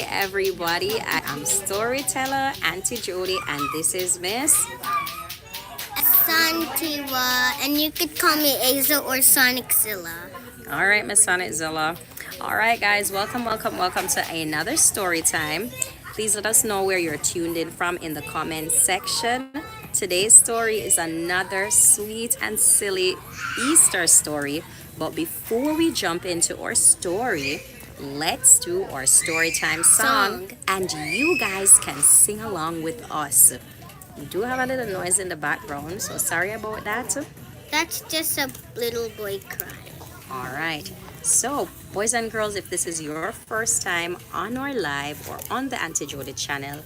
everybody. I am storyteller Aunty Jodi, and this is Miss. Santiwa, and you could call me Aza or Soniczilla. All right, Miss Sonnet Zilla. All right, guys, welcome to another story time. Please let us know where you're tuned in from in the comment section. Today's story is another sweet and silly Easter story. But before we jump into our story, let's do our story time song, and you guys can sing along with us. We do have a little noise in the background, so sorry about that. That's just a little boy crying. All right. So, boys and girls, if this is your first time on our live or on the Aunty Jodi channel,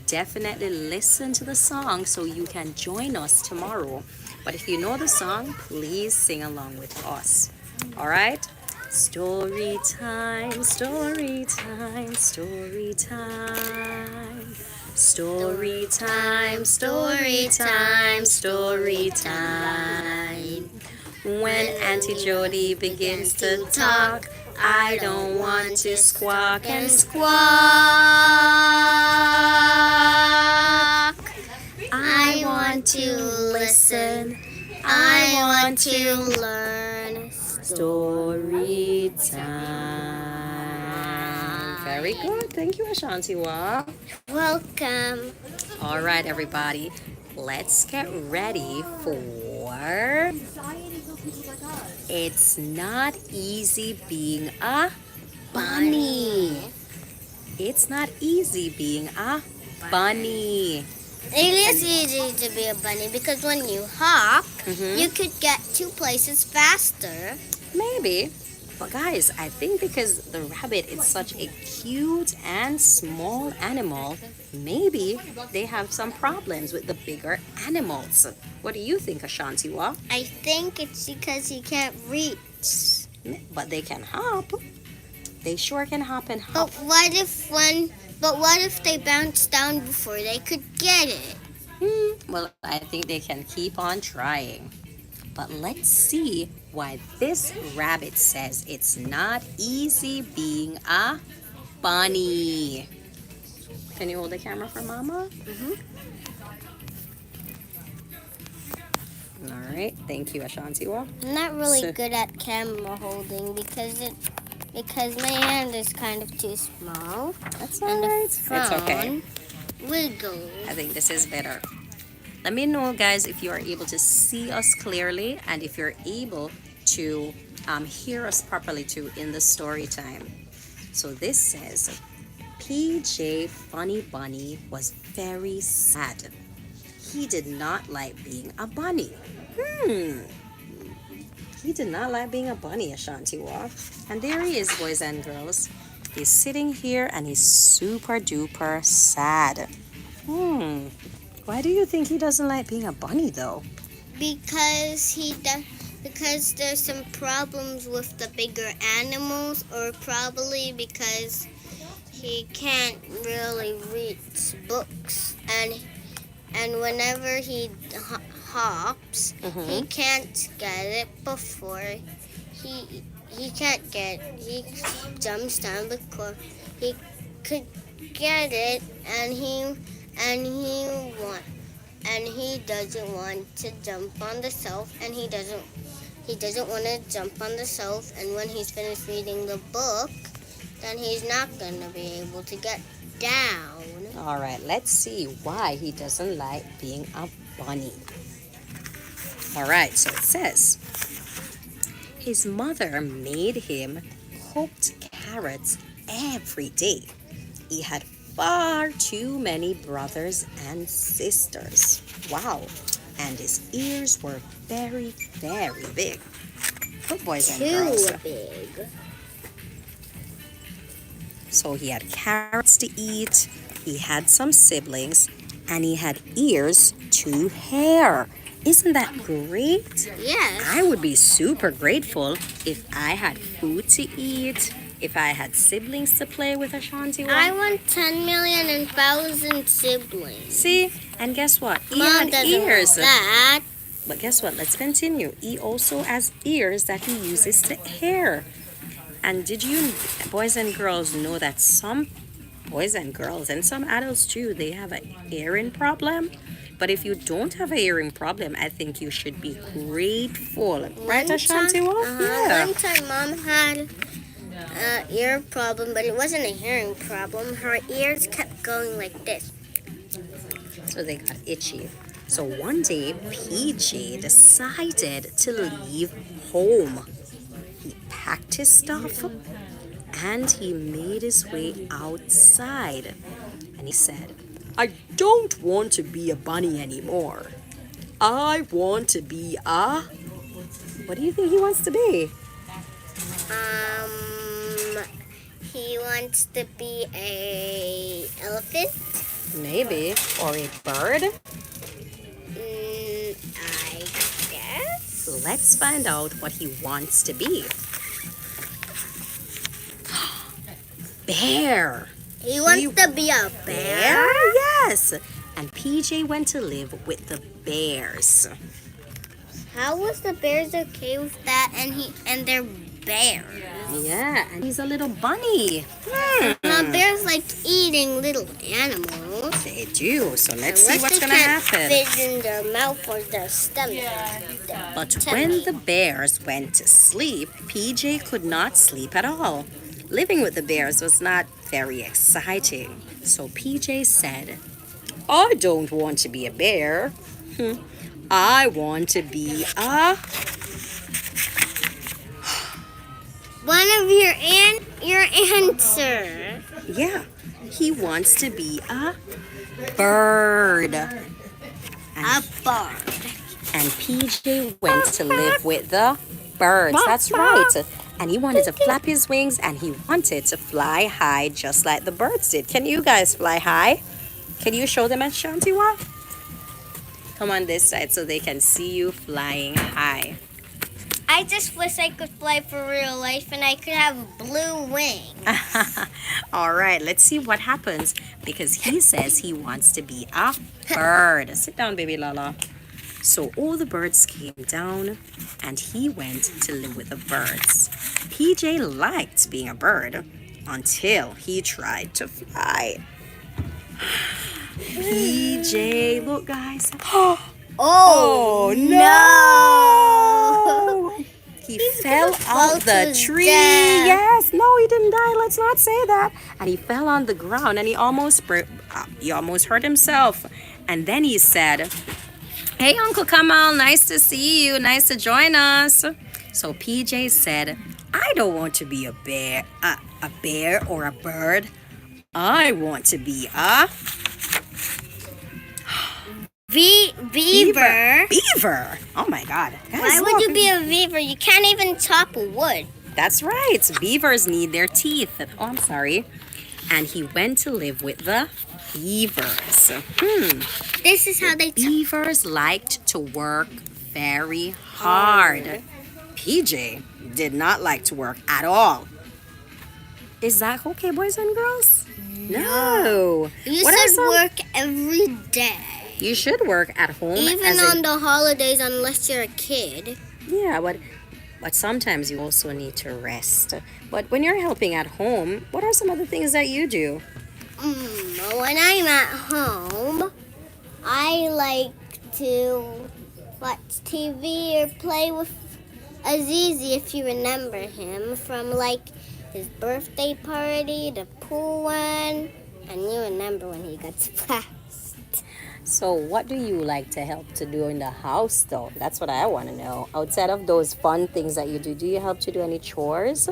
definitely listen to the song so you can join us tomorrow. But if you know the song, please sing along with us. All right? Story time, story time, story time. Story time, story time, story time. When Aunty Jodi begins to talk, I don't want to squawk and squawk. I want to listen. I want to learn. Story time. Very good. Thank you, Ashantiwa. Welcome. All right, everybody. Let's get ready for It's Not Easy Being a Bunny. It's not easy being a bunny. It is easy to be a bunny because when you hop, you could get to places faster. Maybe. But guys, I think because the rabbit is such a cute and small animal, maybe they have some problems with the bigger animals. What do you think, Ashantiwa? I think it's because he can't reach. But they can hop. They sure can hop and hop. But what if they bounce down before they could get it? Well, I think they can keep on trying. But let's see why this rabbit says it's not easy being a bunny. Can you hold the camera for Mama? All right, thank you, Ashantiwa. I'm not really good at camera holding because my hand is kind of too small. That's all and right. The phone It's okay. Wiggles. I think this is better. Let me know, guys, if you are able to see us clearly and if you're able to hear us properly too in the story time. So this says, PJ Funny Bunny was very sad. He did not like being a bunny. He did not like being a bunny, Ashantiwa. And there he is, boys and girls. He's sitting here and he's super duper sad. Why do you think he doesn't like being a bunny though? Because because there's some problems with the bigger animals, or probably because he can't really reach books, and whenever he hops, he can't get it before he jumps down before he could get it, and he doesn't want to jump on the shelf, and he doesn't want to jump on the shelf, and when he's finished reading the book, then he's not going to be able to get down. All right, let's see why he doesn't like being a bunny. All right, so it says, his mother made him cooked carrots every day. He had far too many brothers and sisters. Wow. And his ears were very, very big. Good boys and girls. Too big. So he had carrots to eat, he had some siblings, and he had ears to hair. Isn't that great? Yes. I would be super grateful if I had food to eat, if I had siblings to play with, Ashanti. I want 10 million and 1,000 siblings. See? And guess what? He Mom had doesn't ears. want that. But guess what? Let's continue. He also has ears that he uses to hair. And did you, boys and girls, know that some boys and girls, and some adults too, they have a hearing problem. But if you don't have a hearing problem, I think you should be grateful. Right, Ashanti? Yeah. One time, Mom had an ear problem, but it wasn't a hearing problem. Her ears kept going like this. So they got itchy. So one day, PJ decided to leave home. He packed his stuff and he made his way outside. And he said, I don't want to be a bunny anymore. I want to be a... What do you think he wants to be? He wants to be a elephant. Maybe. Or a bird? I guess. Let's find out what he wants to be. Bear. He wants to be a bear? Yes. And PJ went to live with the bears. How was the bears okay with that? And they're bears. Yeah, and he's a little bunny. Bears like eating little animals. They do. So let's see Unless what's they going to can't happen. fit in their mouth or their stomach. But when the bears went to sleep, PJ could not sleep at all. Living with the bears was not very exciting. So PJ said, I don't want to be a bear. I want to be a... One of your answer. Yeah, he wants to be a bird. A bird. And PJ went to live with the birds. That's right. And he wanted to flap his wings and he wanted to fly high just like the birds did. Can you guys fly high? Can you show them, Ashanti? What? Come on this side so they can see you flying high. I just wish I could fly for real life and I could have blue wings. All right, let's see what happens because he says he wants to be a bird. Sit down, baby Lala. So all the birds came down and he went to live with the birds. PJ liked being a bird until he tried to fly. PJ, look guys. Oh no! He fell out the tree. Death. Yes, no, he didn't die. Let's not say that. And he fell on the ground and he almost hurt himself. And then he said, hey, Uncle Kamal, nice to see you. Nice to join us. So PJ said, I don't want to be a bear or a bird. I want to be a... Beaver. Beaver. Oh my God. Why would you be a beaver? You can't even chop wood. That's right. Beavers need their teeth. Oh, I'm sorry. And he went to live with the beavers. This is how they Beavers liked to work very hard. PJ did not like to work at all. Is that okay, boys and girls? No. You should work every day. You should work at home. Even on the holidays, unless you're a kid. Yeah, but sometimes you also need to rest. But when you're helping at home, what are some other things that you do? When I'm at home, I like to watch TV or play with Azizi, if you remember him, from like his birthday party, the pool one, and you remember when he got splashed. So what do you like to help to do in the house though? That's what I want to know. Outside of those fun things that you do you help to do any chores?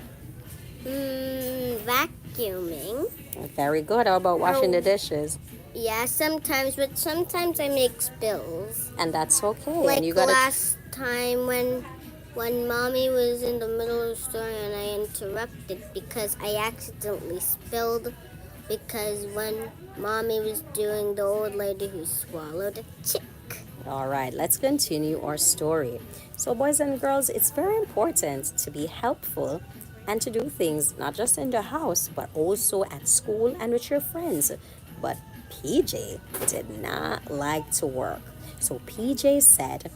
Vacuuming. Very good. How about washing the dishes? Yeah, sometimes, but sometimes I make spills. And that's okay. Like and you gotta... last time when Mommy was in the middle of the story and I interrupted because I accidentally spilled because when Mommy was doing the old lady who swallowed a chick. All right, let's continue our story. So boys and girls, it's very important to be helpful and to do things not just in the house, but also at school and with your friends. But PJ did not like to work. So PJ said,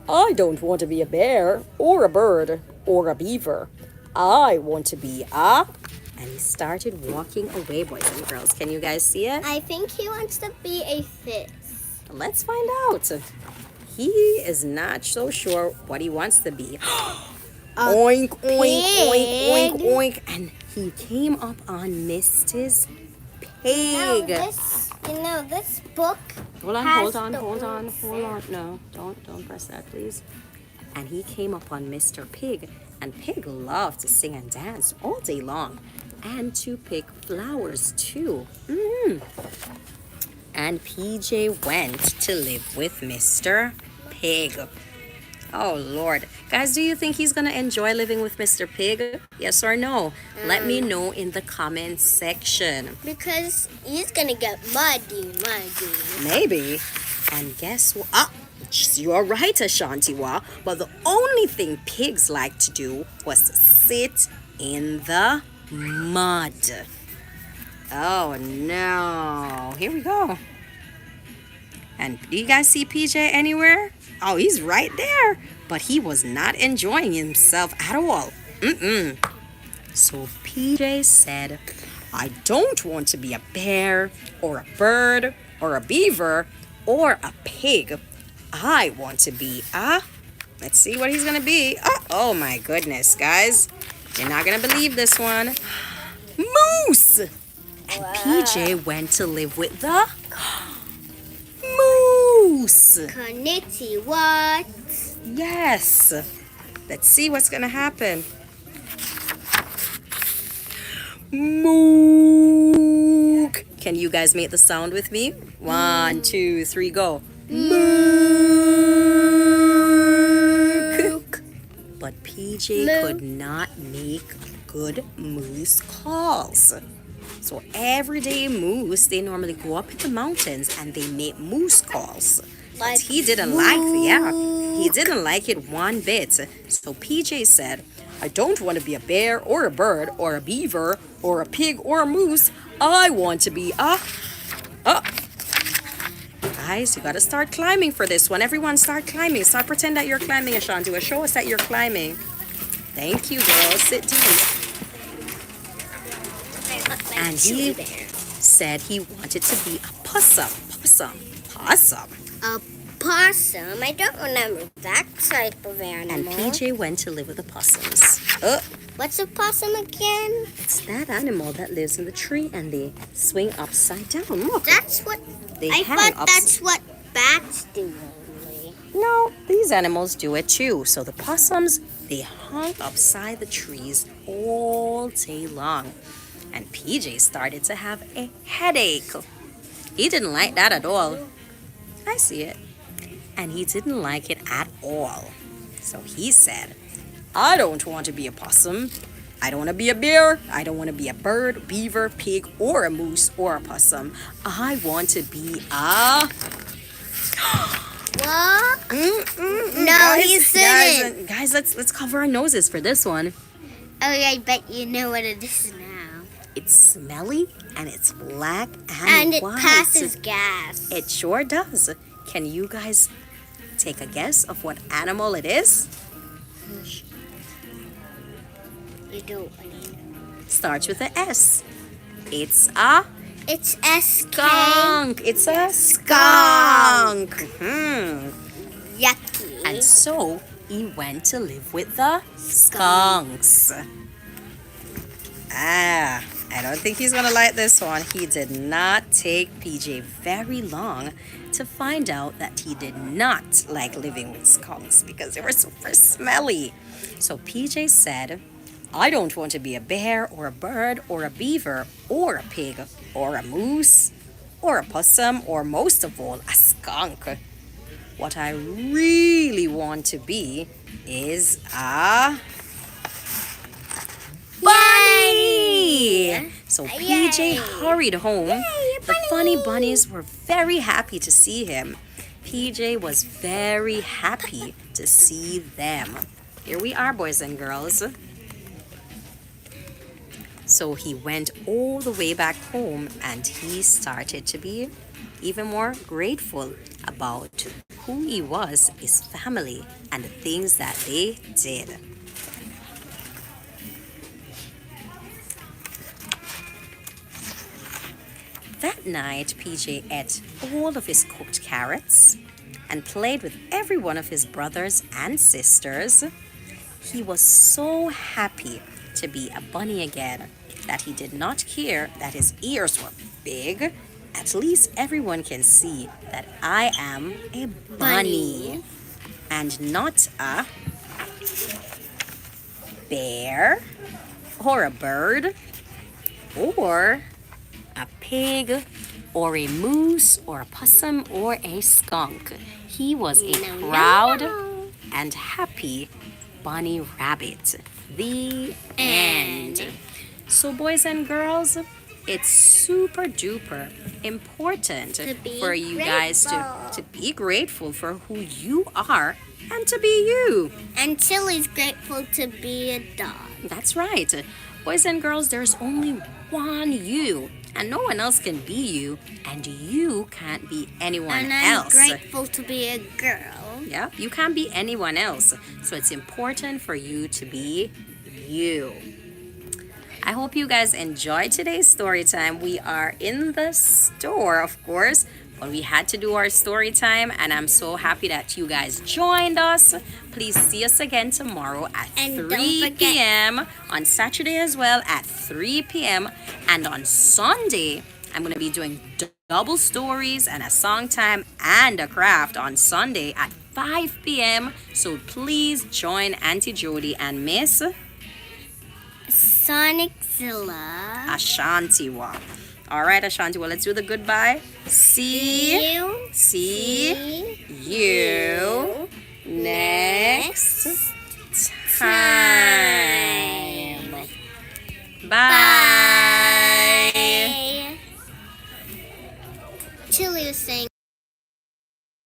I don't want to be a bear or a bird or a beaver. I want to be a... and he started walking away, boys and girls. Can you guys see it? I think he wants to be a fish. Let's find out. He is not so sure what he wants to be. Oink, oink, oink, oink, oink. And he came up on Mrs. Pig. This book. Hold on, has hold the on. words No, don't press that, please. And he came up on Mr. Pig. And Pig loved to sing and dance all day long. And to pick flowers, too. And PJ went to live with Mr. Pig. Oh, Lord. Guys, do you think he's going to enjoy living with Mr. Pig? Yes or no? Let me know in the comments section. Because he's gonna get muddy. Maybe. And guess what? You're right, Ashantiwa. But the only thing pigs like to do was to sit in the mud. Oh, no. Here we go. And do you guys see PJ anywhere? Oh, he's right there. But he was not enjoying himself at all. So PJ said, I don't want to be a bear or a bird or a beaver or a pig. I want to be let's see what he's going to be. Oh my goodness, guys. You're not going to believe this one. Moose! And PJ went to live with the moose. Konnichiwa. Yes. Let's see what's going to happen. Mook. Can you guys make the sound with me? 1, 2, 3, go. Mook. But PJ could not make good moose calls. So everyday moose, they normally go up in the mountains and they make moose calls. But he didn't he didn't like it one bit. So PJ said, I don't want to be a bear or a bird or a beaver or a pig or a moose. I want to be Guys, you gotta start climbing for this one. Everyone start climbing. Start pretend that you're climbing, Ashanti. Show us that you're climbing. Thank you, girl. Sit down. And he said he wanted to be a possum. A possum? I don't remember that type of animal. And PJ went to live with the possums. What's a possum again? It's that animal that lives in the tree and they swing upside down. Look. That's what They I hang thought that's what bats do only. No, these animals do it too. So the possums, they hung upside the trees all day long. And PJ started to have a headache. He didn't like that at all. I see it. And he didn't like it at all. So he said, I don't want to be a possum. I don't want to be a bear. I don't want to be a bird, beaver, pig, or a moose, or a possum. I want to be a... What? No, guys, he didn't. Guys, let's cover our noses for this one. Oh, I bet you know what it is now. It's smelly and it's black And it white. passes gas. It sure does. Can you guys take a guess of what animal it is? You don't. Starts with a S. It's a It's SK. skunk. It's a skunk. Yucky. And so he went to live with the skunks. I don't think he's gonna like this one. He did not take PJ very long to find out that he did not like living with skunks because they were super smelly. So PJ said, I don't want to be a bear or a bird or a beaver or a pig or a moose or a possum or most of all a skunk. What I really want to be is a bunny. So PJ hurried home. The funny bunnies were very happy to see him. PJ was very happy to see them. Here we are, boys and girls. So he went all the way back home and he started to be even more grateful about who he was, his family, and the things that they did. That night, PJ ate all of his cooked carrots and played with every one of his brothers and sisters. He was so happy to be a bunny again that he did not care that his ears were big. At least everyone can see that I am a bunny and not a bear or a bird or a pig or a moose or a possum or a skunk. He was a proud and happy bunny rabbit. The end. So boys and girls, it's super duper important for you guys to be grateful for who you are and to be you. And Chili's grateful to be a dog. That's right. Boys and girls, there's only one you, and no one else can be you, and you can't be anyone And I'm else. grateful to be a girl. Yeah, you can't be anyone else. So it's important for you to be you. I hope you guys enjoyed today's story time. We are in the store, of course, but we had to do our story time, and I'm so happy that you guys joined us. Please see us again tomorrow at And don't 3 forget- p.m. on Saturday as well at 3 p.m. And on Sunday, I'm going to be doing double stories and a song time and a craft on Sunday at 5 p.m. So please join Aunty Jodi and Miss Soniczilla. Ashantiwa. All right, Ashantiwa, let's do the goodbye. See you next time. Bye. Chili is saying